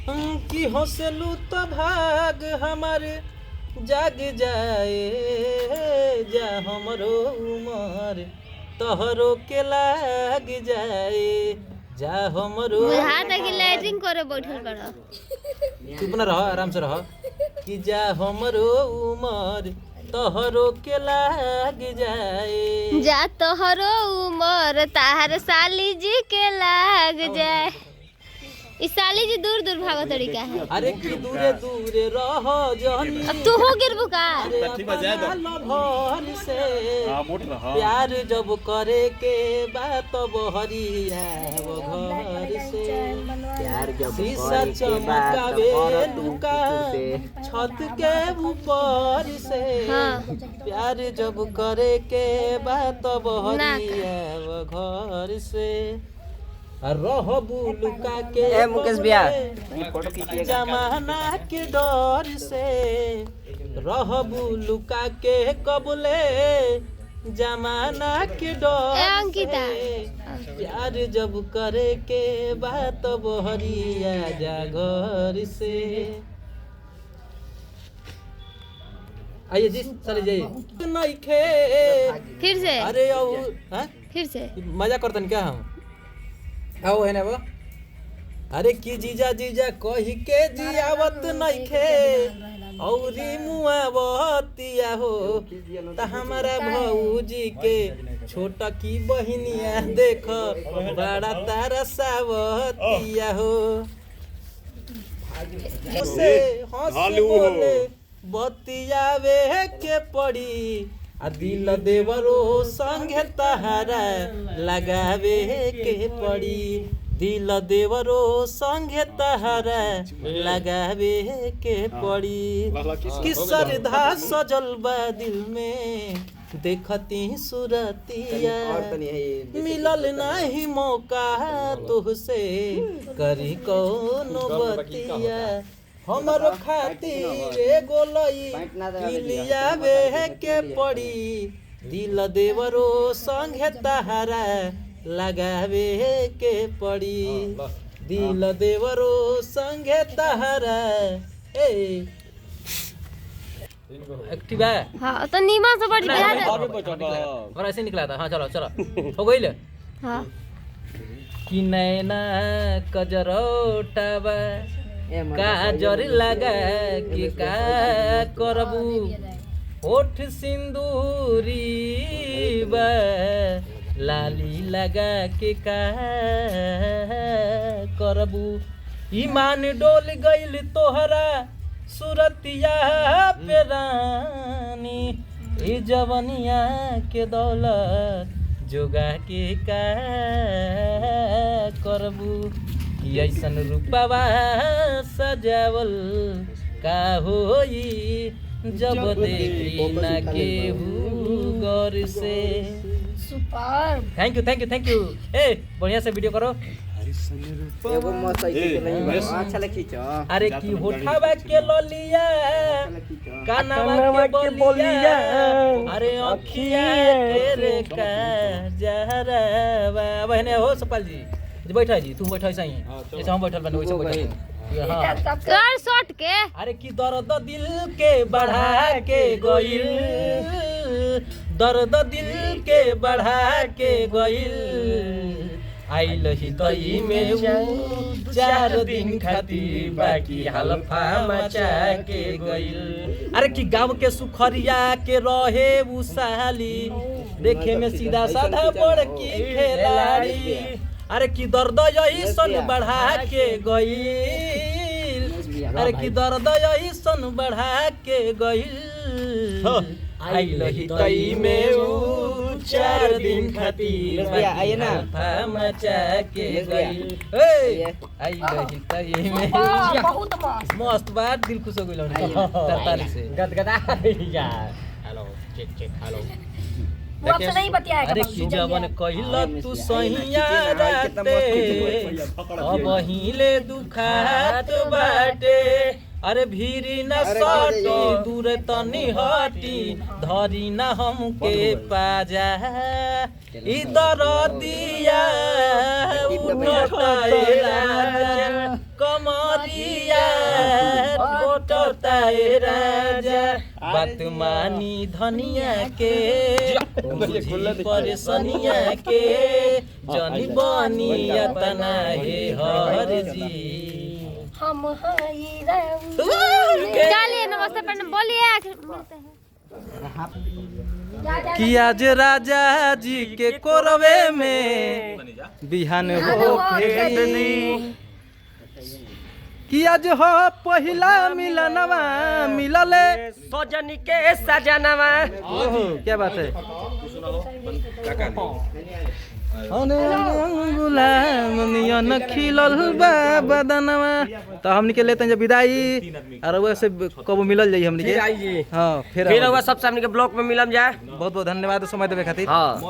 कि हंसलू तो भाग हमारे जाग जाए जा हमरो उमर तोहरो के लाग जाए जा हमरो बुझा था कि लैट्रिन करे बैठल बड़ा चुप ना रह आराम से रह कि जा हमरो उमर तोहरो के लाग जाए जा तोहरो उमर ताहर साली जी के लाग जाए। इस साली जी दूर दूर भागो तरीका है। अरे कि दूरे दूरे रह जहनी अब तू हो गिरबू का भर से प्यार जब करे के बात बहरिया वो घर से प्यार जब शीशा करे के बात चमकावे लुका छत के ऊपर से प्यार जब करे के बात बहरिया वो घर से रहबू लुका के मुकेश भैया जमाना के डर से रहबू लुका के कबले जमाना के डर से प्यार जब करे के बात बहरिया जा घर से। आइए जी चले जाइए नहीं खे फिर से अरे फिर से मजा करतन क्या हम आओ है ना वो अरे की जीजा जीजा कही के जियावत नइखे औरी मुआवतिया हो त हमारा भौजी के छोटा की बहिनिया देख बड़ा तारा सावतिया हो से हंस बोले बतियावे के पड़ी आ दिल देवरो संगे तहारा लगावे के पड़ी दिल देवरो संगे तहारा लगावे के पड़ी कि श्रद्धा सजल बा दिल में देखती सूरतिया मिलल नहीं मौका तुहसे करी कौनो बतिया हमरो खातिर एगो लई लियावे के पड़ी दिल देवरो संगे तहारा लगावे के पड़ी दिल देवरो संगे तहारा ए एक्टिव है। हाँ तो नीमा से बढ़ गया और ऐसे निकला था। हाँ चलो चलो हो गई ले हाँ कि नैना कजरोटावा काजर लगा के का करबू होठ सिंदूरी बा लाली लगा के का करबू ईमान डोल गइल तोहरा सूरतिया पे रानी ई जवनिया के दौलत जोगा के का करबू ऐसन रूपवा सजावल का होई जब देखी ना केहू गौर से। सुपर थैंक यू ए बढ़िया से वीडियो करो। एगो मत अच्छा लखी छ अरे की होठावा के ललिया कानावा के बोलिया अरे अखिया के रे का जहरवा बहने हो सपल जी बैठा जी तुम बैठा ऐसा ही जैसे हम बैठल बने वैसे बैठा कर शॉट के अरे की दर्द दिल के बढ़ा के गइल दर्द दिल के बढ़ा के गइल आइल ही तई में 4 दिन खातिर बाकी हलफा मचा के गइल। अरे की गांव के सुखरिया के रहे उसाली देखे में सीधा साधा बड़की खिलाड़ी अरे की दर्द यही सन बढ़ा के गइल अरे की दर्द यही सन बढ़ा के गइल आइल ही तई में 4 दिन खातिर आइए ना मचा के गइल आइल ही तई में बहुत मस्त बात दिल खुश हो गइल 43 से गदगदा यार हेलो चेक हेलो वो आपसे नहीं बतियाएगा। अरे की जवन कहिला तू सहिया राते अब हिले दुखात बाटे अरे भीरी न सटी दूर तनी हटी धरी न हमके पाजा इधर दिया उठटाए कमर बरिया बोटता ए राजा बात मानी धनिया के बुझी परेशानिया के जनी बनिया तना हे हर जी हम हई राम चलिए नमस्ते प्रणाम बोलिए आखिर मिलते हैं कि आज राजा जी के कोरवे में बिहान हो फेरी कि आज हो पहिला मिलनवा मिलले सजनी के सजनवा ओहो क्या बात है गुलाम नियन खिलल बा बदनवा तो हमनी के लेते हैं जब विदाई और वैसे कब मिलल जाई हमनी के आइए हां फिर हुआ सब सामने के ब्लॉक में मिलम जाए। बहुत बहुत धन्यवाद समय देवे खातिर हाँ